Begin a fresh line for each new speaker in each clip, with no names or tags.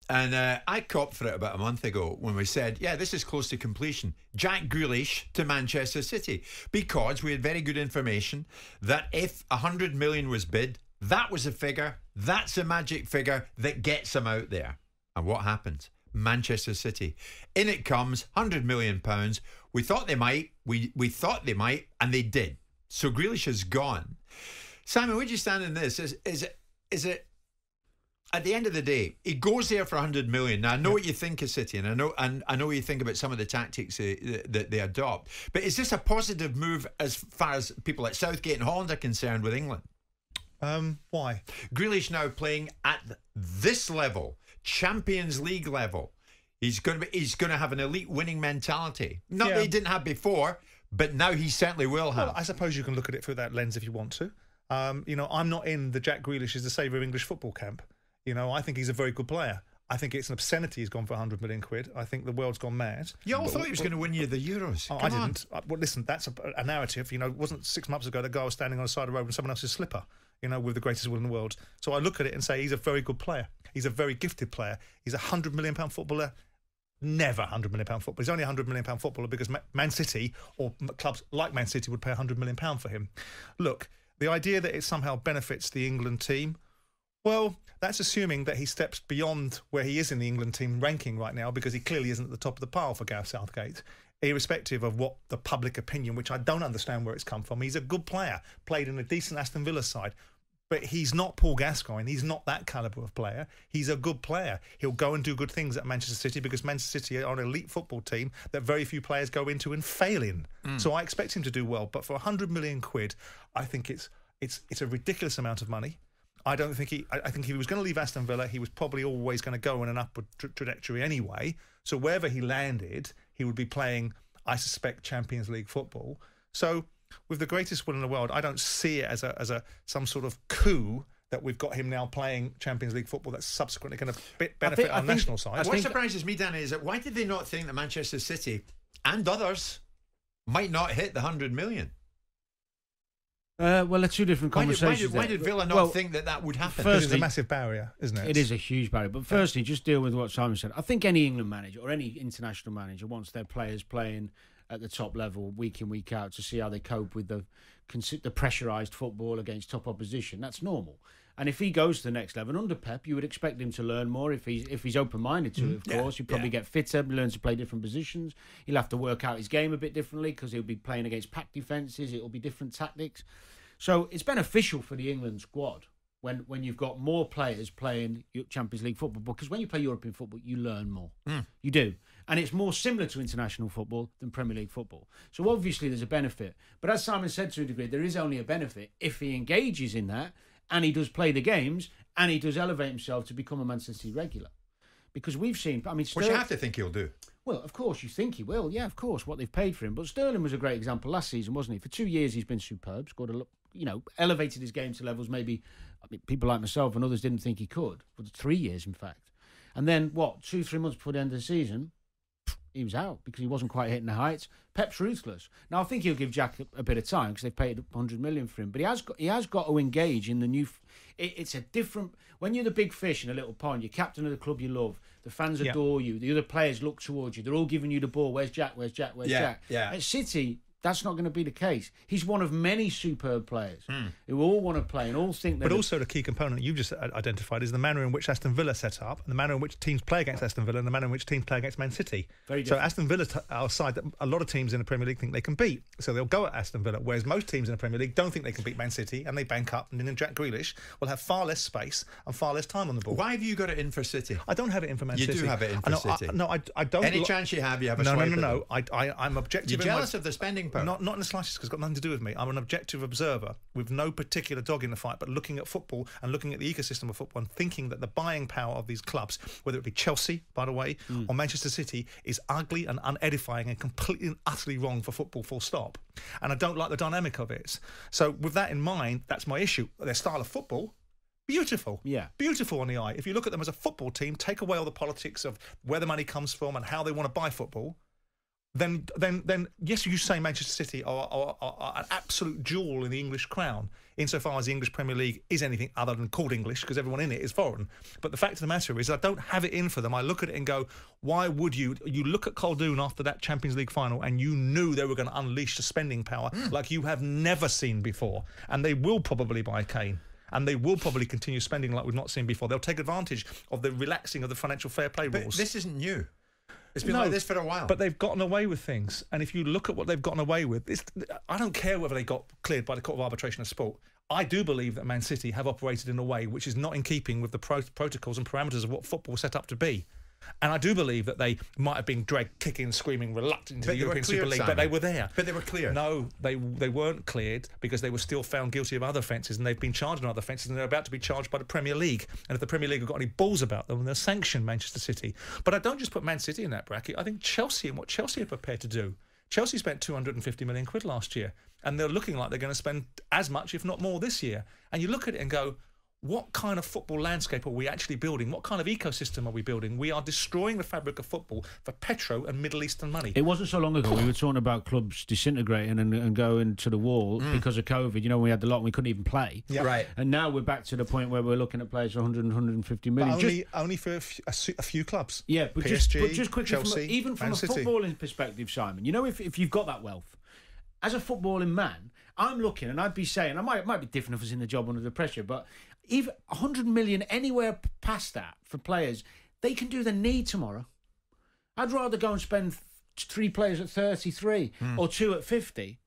And I copped for it about a month ago when we said, yeah, this is close to completion. Jack Grealish to Manchester City. Because we had very good information that if 100 million was bid, that was a figure, that's a magic figure that gets him out there. And what happens? Manchester City. In it comes, £100 million. We thought they might, we thought they might, and they did. So Grealish is gone. Simon, where do you stand in this? Is it at the end of the day, he goes there for 100 million. Now I know what you think of City, and I know what you think about some of the tactics that they adopt. But is this a positive move as far as people like Southgate and Holland are concerned with England?
Why?
Grealish now playing at this level, Champions League level. He's going to have an elite winning mentality. Not that he didn't have before, but now he certainly will have.
Well, I suppose you can look at it through that lens if you want to. You know, I'm not in the Jack Grealish is the saviour of English football camp. You know, I think he's a very good player. I think it's an obscenity he's gone for 100 million quid. I think the world's gone mad.
You all thought he was going to win you the Euros.
I didn't. Well, listen, that's a narrative. You know, it wasn't 6 months ago the guy was standing on the side of the road in someone else's slipper, you know, with the greatest will in the world. So I look at it and say he's a very good player. He's a very gifted player. He's a £100 million footballer. Never £100 million footballer. He's only a £100 million footballer because Man City or clubs like Man City would pay £100 million for him. Look, the idea that it somehow benefits the England team, well, that's assuming that he steps beyond where he is in the England team ranking right now, because he clearly isn't at the top of the pile for Gareth Southgate, irrespective of what the public opinion, which I don't understand where it's come from. He's a good player, played in a decent Aston Villa side, but he's not Paul Gascoigne. He's not that calibre of player. He's a good player. He'll go and do good things at Manchester City because Manchester City are an elite football team that very few players go into and fail in. So I expect him to do well. But for 100 million quid, I think it's a ridiculous amount of money. I think if he was going to leave Aston Villa, he was probably always going to go in an upward trajectory anyway. So wherever he landed, he would be playing, I suspect, Champions League football. So with the greatest will in the world, I don't see it as some sort of coup that we've got him now playing Champions League football that's subsequently going to benefit our national side.
What surprises me, Danny, is that why did they not think that Manchester City and others might not hit the 100 million?
Well, they're two different conversations.
Why did Villa not think that would happen?
Because it's a massive barrier, isn't it?
It is a huge barrier. But firstly, just deal with what Simon said. I think any England manager or any international manager wants their players playing at the top level week in, week out to see how they cope with the pressurised football against top opposition. That's normal. And if he goes to the next level, and under Pep, you would expect him to learn more if he's open-minded to it, of course. He'll probably get fitter, learn to play different positions. He'll have to work out his game a bit differently because he'll be playing against packed defences. It'll be different tactics. So it's beneficial for the England squad when you've got more players playing Champions League football, because when you play European football, you learn more. You do. And it's more similar to international football than Premier League football. So obviously there's a benefit. But as Simon said to a degree, there is only a benefit if he engages in that and he does play the games and he does elevate himself to become a Manchester City regular. Because we've seen... Which
you have to think he'll do.
Well, of course, you think he will. Yeah, of course, what they've paid for him. But Sterling was a great example last season, wasn't he? For 2 years, he's been superb. Scored elevated his game to levels maybe people like myself and others didn't think he could. For 3 years, in fact. And then, 2-3 months before the end of the season, he was out because he wasn't quite hitting the heights. Pep's ruthless. Now, I think he'll give Jack a bit of time because they've paid 100 million for him. But he has got to engage in the new... It's a different... When you're the big fish in a little pond, you're captain of the club you love, the fans adore you, the other players look towards you, they're all giving you the ball. Where's Jack? Where's Jack? Where's Jack?
Yeah.
At City, that's not going to be the case. He's one of many superb players who all want to play and all think that...
But also the key component you just identified is the manner in which Aston Villa set up, and the manner in which teams play against Aston Villa, and the manner in which teams play against Man City.
Very different.
So Aston Villa are a side that a lot of teams in the Premier League think they can beat. So they'll go at Aston Villa, whereas most teams in the Premier League don't think they can beat Man City, and they bank up, and then Jack Grealish will have far less space and far less time on the ball.
Why have you got it in for City?
I don't have it in for Man City.
You do have it in for City.
I don't.
Any chance you have a swipe
No. I'm objective.
You're jealous of the spending power?
Not in the slightest, because it's got nothing to do with me. I'm an objective observer with no particular dog in the fight, but looking at football and looking at the ecosystem of football and thinking that the buying power of these clubs, whether it be Chelsea, by the way, or Manchester City, is ugly and unedifying and completely and utterly wrong for football, full stop. And I don't like the dynamic of it. So with that in mind, that's my issue. Their style of football, beautiful.
Yeah.
Beautiful on the eye. If you look at them as a football team, take away all the politics of where the money comes from and how they want to buy football, then yes, you say Manchester City are an absolute jewel in the English crown, insofar as the English Premier League is anything other than called English, because everyone in it is foreign. But the fact of the matter is, I don't have it in for them. I look at it and go, why would you? You look at Khaldoon after that Champions League final, and you knew they were going to unleash the spending power like you have never seen before. And they will probably buy Kane. And they will probably continue spending like we've not seen before. They'll take advantage of the relaxing of the financial fair play rules.
But this isn't new. It's been like this for a while.
But they've gotten away with things. And if you look at what they've gotten away with, I don't care whether they got cleared by the Court of Arbitration of Sport. I do believe that Man City have operated in a way which is not in keeping with the protocols and parameters of what football was set up to be. And I do believe that they might have been dragged kicking, screaming, reluctant to the European Super League, but they were there.
But they were cleared.
No, they weren't cleared because they were still found guilty of other offences, and they've been charged on other offences, and they're about to be charged by the Premier League. And if the Premier League have got any balls about them, they'll sanction Manchester City. But I don't just put Man City in that bracket. I think Chelsea and what Chelsea are prepared to do. Chelsea spent 250 million quid last year, and they're looking like they're going to spend as much, if not more, this year. And you look at it and go, what kind of football landscape are we actually building? What kind of ecosystem are we building? We are destroying the fabric of football for petro and Middle Eastern money.
It wasn't so long ago we were talking about clubs disintegrating and going to the wall because of COVID. You know, we had the lot and we couldn't even play.
Yeah.
Right.
And now we're back to the point where we're looking at players for 100 and 150 million.
But only for a few clubs.
Yeah, but
PSG,
just quickly,
Chelsea,
even from a footballing perspective, Simon, you know, if you've got that wealth, as a footballing man, I'm looking and I'd be saying, it might be different if I was in the job under the pressure, but even 100 million anywhere past that for players, they can do the knee tomorrow. I'd rather go and spend 3 players at 33 or 2 at 50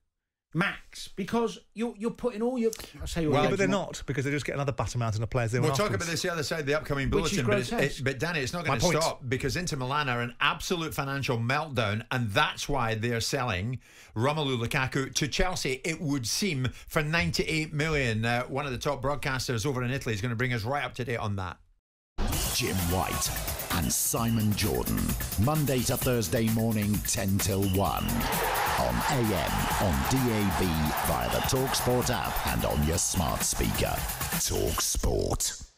max, because you're putting all your...
but they're not, because they just get another butter mountain of players.
We'll talk about this the other side of the upcoming bulletin, but Danny, it's not going to stop, because Inter Milan are an absolute financial meltdown, and that's why they're selling Romelu Lukaku to Chelsea, it would seem, for 98 million. One of the top broadcasters over in Italy is going to bring us right up to date on that.
Jim White and Simon Jordan, Monday to Thursday morning, 10 till 1. On AM, on DAB, via the talkSPORT app and on your smart speaker. talkSPORT.